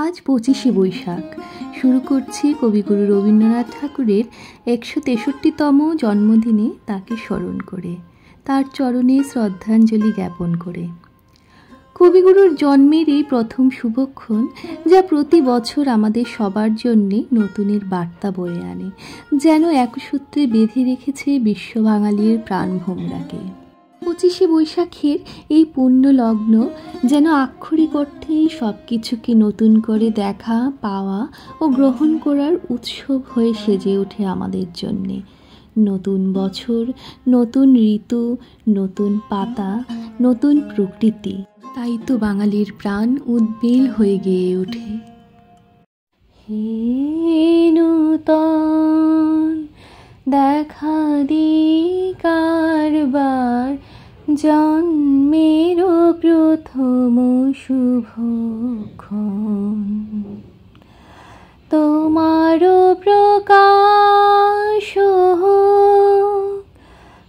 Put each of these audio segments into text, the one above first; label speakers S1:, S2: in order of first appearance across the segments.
S1: আজ 25শে বৈশাখ। শুরু করছি কবিগুরু রবীন্দ্রনাথ ঠাকুরের 163তম জন্মদিনে তাকে স্মরণ করে, তার চরণে শ্রদ্ধাঞ্জলি জ্ঞাপন করে। কবিগুরুর জন্মের এই প্রথম শুভক্ষণ, যা প্রতি বছর আমাদের সবার জন্যে নতুনের বার্তা বয়ে আনে, যেন একসূত্রে বেঁধে রেখেছে বিশ্ব বাঙালির প্রাণভোমরাকে। 25শে বৈশাখের এই পুণ্য লগ্ন যেন আক্ষরিক অর্থেই সব কিছুকে নতুন করে দেখা, পাওয়া ও গ্রহণ করার উৎসব হয়ে সেজে ওঠে আমাদের জন্যে। নতুন বছর, নতুন ঋতু, নতুন পাতা, নতুন প্রকৃতি, তাই তো বাঙালির প্রাণ উদ্বেল হয়ে গেয়ে ওঠে। হে নূতন দেখা দি কারবার, জন্মের প্রথম শুভক্ষণ, তোমার প্রকাশ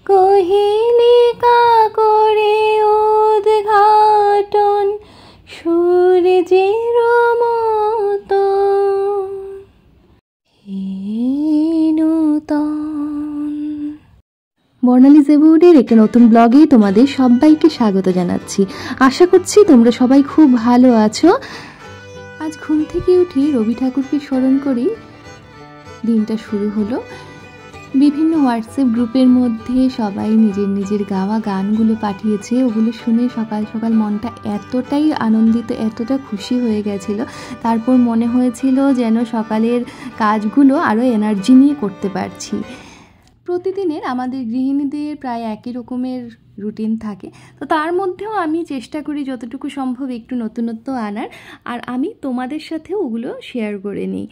S1: কহিলিকা করে উদ্ঘাটন সূর্যের মতন। হে নূতন। বর্ণালী জেবুডের একটা নতুন ব্লগে তোমাদের সবাইকে স্বাগত জানাচ্ছি। আশা করছি তোমরা সবাই খুব ভালো আছো। আজ ঘুম থেকে উঠে রবি ঠাকুরকে স্মরণ করি দিনটা শুরু হলো। বিভিন্ন হোয়াটসঅ্যাপ গ্রুপের মধ্যে সবাই নিজের নিজের গাওয়া গানগুলো পাঠিয়েছে। ওগুলো শুনে সকাল সকাল মনটা এতটাই আনন্দিত, এতটা খুশি হয়ে গেছিল। তারপর মনে হয়েছিল যেন সকালের কাজগুলো আরও এনার্জি নিয়ে করতে পারছি। প্রতিদিনের আমাদের গৃহিণীদের প্রায় একই রকমের রুটিন থাকে, তো তার মধ্যেও আমি চেষ্টা করি যতটুকু সম্ভব একটু নতুনত্ব আনার, আর আমি তোমাদের সাথেও ওগুলো শেয়ার করে নিই।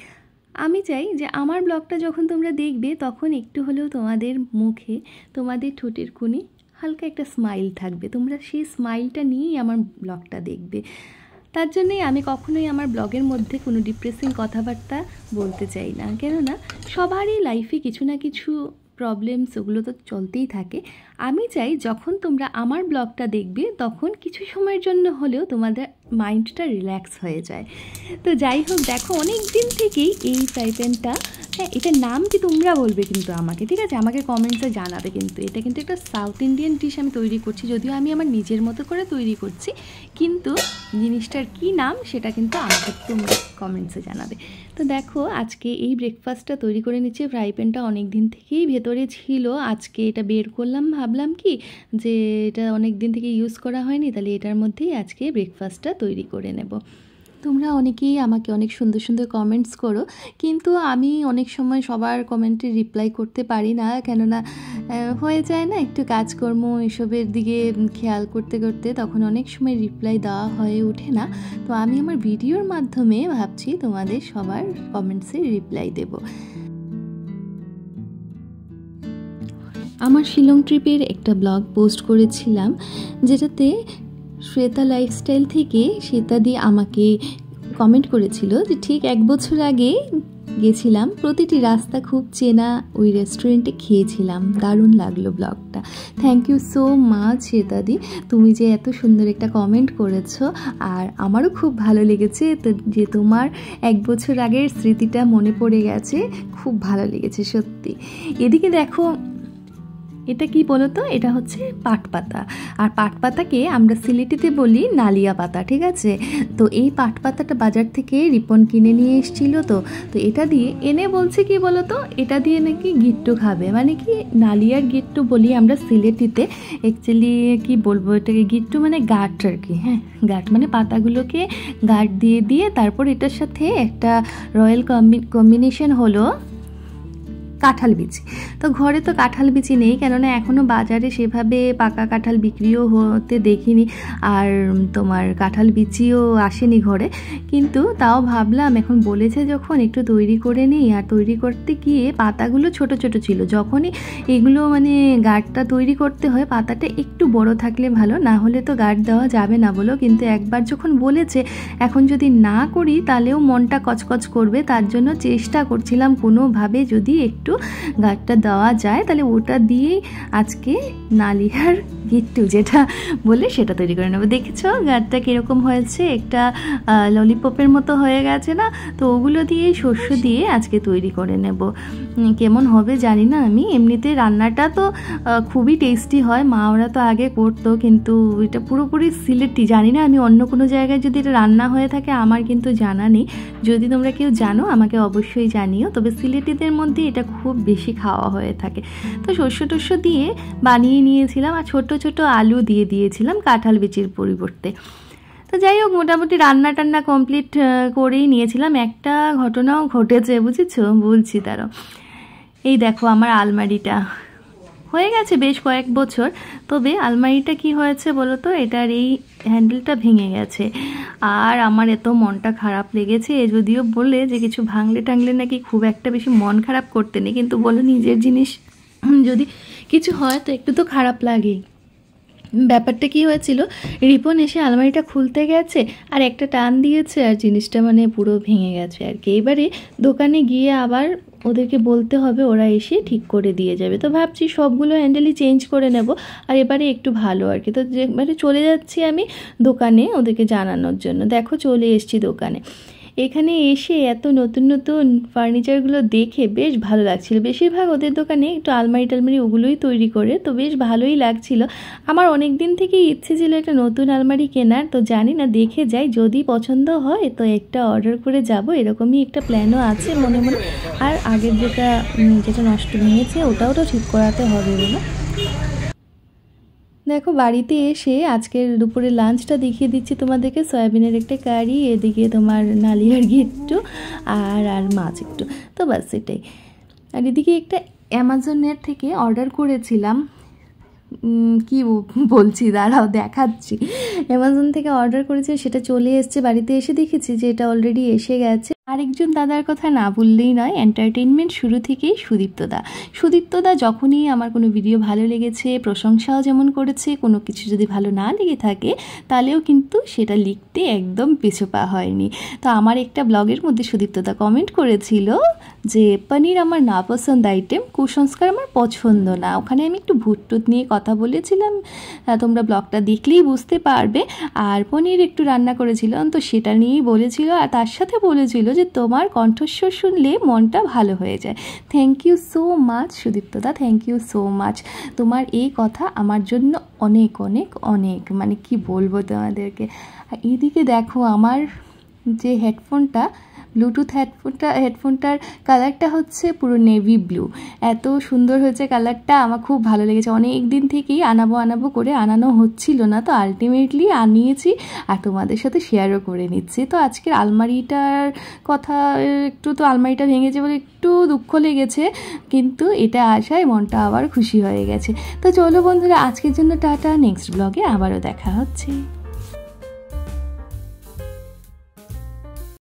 S1: আমি চাই যে আমার ব্লগটা যখন তোমরা দেখবে তখন একটু হলেও তোমাদের মুখে, তোমাদের ঠোঁটের কোণে হালকা একটা স্মাইল থাকবে। তোমরা সেই স্মাইলটা নিয়েই আমার ব্লগটা দেখবে। তার জন্যই আমি কখনোই আমার ব্লগের মধ্যে কোনো ডিপ্রেসিং কথাবার্তা বলতে চাই না, কেননা সবারই লাইফে কিছু না কিছু প্রবলেমস ওগুলো তো চলতেই থাকে। আমি চাই যখন তোমরা আমার ব্লগটা দেখবে তখন কিছু সময়ের জন্য হলেও তোমাদের মাইন্ডটা রিল্যাক্স হয়ে যায়। তো যাই হোক, দেখো অনেক দিন থেকেই এই ফ্রাই প্যানটা, হ্যাঁ এটার নাম কি তোমরা বলবে কিন্তু আমাকে, ঠিক আছে? আমাকে কমেন্টসে জানাবে। কিন্তু এটা কিন্তু একটা সাউথ ইন্ডিয়ান ডিশ আমি তৈরি করছি, যদিও আমি আমার নিজের মতো করে তৈরি করছি, কিন্তু জিনিসটার কি নাম সেটা কিন্তু আমাকে তোমরা কমেন্টসে জানাবে। তো দেখো আজকে এই ব্রেকফাস্টটা তৈরি করে নিচ্ছে। ফ্রাই প্যানটা অনেক দিন থেকেই ভেতরে ছিল, আজকে এটা বের করলাম। ভাবলাম কি যে এটা অনেক দিন থেকে ইউজ করা হয়নি, তাহলে এটার মধ্যেই আজকে ব্রেকফাস্টটা তৈরি করে নেব। তোমরা অনেকেই আমাকে অনেক সুন্দর সুন্দর কমেন্টস করো, কিন্তু আমি অনেক সময় সবার কমেন্টে রিপ্লাই করতে পারি না, কেননা হয়ে যায় না একটু কাজকর্ম এসবের দিকে খেয়াল করতে করতে, তখন অনেক সময় রিপ্লাই দেওয়া হয়ে ওঠে না। তো আমি আমার ভিডিওর মাধ্যমে ভাবছি তোমাদের সবার কমেন্টসে রিপ্লাই দেব। আমার শিলং ট্রিপের একটা ব্লগ পোস্ট করেছিলাম, যেটাতে শ্বেতা লাইফস্টাইল থেকে শ্বেতাদি আমাকে কমেন্ট করেছিল যে ঠিক 1 বছর আগে গেছিলাম, প্রতিটি রাস্তা খুব চেনা, ওই রেস্টুরেন্টে খেয়েছিলাম, দারুণ লাগলো ব্লগটা। থ্যাংক ইউ সো মাচ শ্বেতাদি, তুমি যে এত সুন্দর একটা কমেন্ট করেছো, আর আমারও খুব ভালো লেগেছে তো যে তোমার 1 বছর আগের স্মৃতিটা মনে পড়ে গেছে, খুব ভালো লেগেছে সত্যি। এদিকে দেখো এটা কি বলো তো, এটা হচ্ছে পাট পাতা, আর পাট পাতাকে আমরা সিলেটিতে বলি নালিয়া পাতা, ঠিক আছে? তো এই পাট পাতাটা বাজার থেকে রিপন কিনে নিয়ে এসেছিল। তো এটা দিয়ে এনে বলছে কি বলো তো, এটা দিয়ে নাকি গিট্টু খাবে, মানে কি নালিয়ার গিট্টু বলি আমরা সিলেটিতে। অ্যাকচুয়ালি কি বলবো এটাকে, গিট্টু মানে গাঁট আর কি। হ্যাঁ গাঁট মানে পাতাগুলোকে গাঁট দিয়ে দিয়ে তারপর এটার সাথে একটা রয়্যাল কম্বিনেশন হলো কাঁঠাল বিচি। তো ঘরে তো কাঁঠাল বিচি নেই, কেননা এখনও বাজারে সেভাবে পাকা কাঁঠাল বিক্রিও হতে দেখিনি, আর তোমার কাঁঠাল বিচিও আসেনি ঘরে। কিন্তু তাও ভাবলাম এখন বলেছে যখন একটু তৈরি করে নিই। আর তৈরি করতে গিয়ে পাতাগুলো ছোট ছোট ছিল, যখনই এগুলো মানে গাঁটটা তৈরি করতে হয় পাতাটা একটু বড় থাকলে ভালো, না হলে তো গাঁট দেওয়া যাবে না বলো। কিন্তু একবার যখন বলেছে, এখন যদি না করি তাহলেও মনটা কচকচ করবে, তার জন্য চেষ্টা করছিলাম কোনোভাবে যদি একটু গাঁটটা দেওয়া যায়, তাহলে ওটা দিয়েই আজকে নালিয়ার গিট্টু যেটা বলে সেটা তৈরি করে নেবো। দেখেছো গাছটা কীরকম হয়েছে, একটা ললিপপের মতো হয়ে গেছে না? তো ওগুলো দিয়ে শস্য দিয়ে আজকে তৈরি করে নেব। কেমন হবে জানি না আমি। এমনিতে রান্নাটা তো খুবই টেস্টি হয়, মা ওরা তো আগে করতো, কিন্তু এটা পুরোপুরি সিলেটি। জানি না আমি অন্য কোনো জায়গায় যদি এটা রান্না হয়ে থাকে, আমার কিন্তু জানা নেই। যদি তোমরা কেউ জানো আমাকে অবশ্যই জানিও। তবে সিলেটিদের মধ্যে এটা খুব বেশি খাওয়া হয়ে থাকে। তো শস্য টস্য দিয়ে বানিয়ে নিয়েছিলাম, আর ছোট ছোট আলু দিয়ে দিয়েছিলাম কাঁঠাল বিচির পরিবর্তে। তো যাই হোক, মোটামুটি রান্না টান্না কমপ্লিট করেই নিয়েছিলাম। একটা ঘটনাও ঘটেছে বুঝেছো, বলছি তারও। এই দেখো আমার আলমারিটা হয়ে গেছে বেশ কয়েক বছর, তবে আলমারিটা কি হয়েছে বলো তো, এটার এই হ্যান্ডেলটা ভেঙে গেছে। আর আমার এত মনটা খারাপ লেগেছে। যদিও বলে যে কিছু ভাঙলে টাঙলে নাকি খুব একটা বেশি মন খারাপ করতে নেই, কিন্তু বলো নিজের জিনিস যদি কিছু হয় তো একটু তো খারাপ লাগেই। ব্যাপারটা কি হয়েছিল, রিপন এসে আলমারিটা খুলতে গেছে আর একটা টান দিয়েছে, আর জিনিসটা মানে পুরো ভেঙে গেছে আর কি। এবারে দোকানে গিয়ে আবার ওদেরকে বলতে হবে, ওরা এসে ঠিক করে দিয়ে যাবে। তো ভাবছি সবগুলো হ্যান্ডেলই চেঞ্জ করে নেব, আর এবারে একটু ভালো আর কি। তো এবারে চলে যাচ্ছি আমি দোকানে ওদেরকে জানানোর জন্য। দেখো চলে এসেছি দোকানে। এখানে এসে এত নতুন নতুন ফার্নিচারগুলো দেখে বেশ ভালো লাগছিল। বেশিরভাগ ওদের দোকানে একটু আলমারি টালমারি ওগুলোই তৈরি করে, তো বেশ ভালোই লাগছিল। আমার অনেক দিন থেকেই ইচ্ছে ছিল একটা নতুন আলমারি কেনার। তো জানি না, দেখে যাই, যদি পছন্দ হয় তো একটা অর্ডার করে যাব, এরকমই একটা প্ল্যানও আছে মনে মনে। আর আগের যেটা নষ্ট ভেঙেছে ওটাও তো ঠিক করাতে হবে বলে। দেখো বাড়িতে এসে আজকের দুপুরে লাঞ্চটা দেখিয়ে দিচ্ছি তোমাদেরকে। সয়াবিনের একটা কারি, এদিকে তোমার নালিয়ার গিট্টু আর মাছ একটু, তো বাস এটাই। আর এদিকে একটা অ্যামাজনের থেকে অর্ডার করেছিলাম, কি বলছি দাঁড়াও দেখাচ্ছি। অ্যামাজন থেকে অর্ডার করেছি, সেটা চলে এসছে। বাড়িতে এসে দেখেছি যে এটা অলরেডি এসে গেছে। আরেকজন দাদার কথা না বললেই নয়, এন্টারটেনমেন্ট শুরু থেকেই সুদীপ্তদা যখনই আমার কোনো ভিডিও ভালো লেগেছে, প্রশংসাও যেমন করেছে, কোনো কিছু যদি ভালো না লেগে থাকে তাহলেও কিন্তু সেটা লিখতে একদম পিছুপা হয়নি। তো আমার একটা ব্লগের মধ্যে সুদীপ্তদা কমেন্ট করেছিল যে পনির আমার না পছন্দ আইটেম, কুসংস্কার আমার পছন্দ না। ওখানে আমি একটু ভুটটুত নিয়ে কথা বলেছিলাম, তোমরা ব্লগটা দেখলেই বুঝতে পারবে। আর পনির একটু রান্না করেছিলাম, তো সেটা নিয়েই বলেছিল। আর তার সাথে বলেছিল যে তোমার কণ্ঠস্বর শুনলে মনটা ভালো হয়ে যায়। থ্যাংক ইউ সো মাচ সুদীপ্তদা, থ্যাংক ইউ সো মাচ। তোমার এই কথা আমার জন্য অনেক অনেক অনেক, মানে কি বলবো তোমাদেরকে। আর এইদিকে দেখো আমার যে হেডফোনটা, ব্লুটুথ হেডফোনটার কালারটা হচ্ছে পুরো নেভি ব্লু। এত সুন্দর হয়েছে কালারটা, আমার খুব ভালো লেগেছে। অনেক দিন থেকেই আনাবো করে আনানো হচ্ছিল না, তো আলটিমেটলি আনিয়েছি আর তোমাদের সাথে শেয়ারও করে নিচ্ছি। তো আজকের আলমারিটার কথা একটু, তো আলমারিটা ভেঙেছে বলে একটু দুঃখ লেগেছে, কিন্তু এটা আসায় মনটা আবার খুশি হয়ে গেছে। তো চলো বন্ধুরা, আজকের জন্য টাটা, নেক্সট ব্লগে আবারও দেখা হচ্ছে।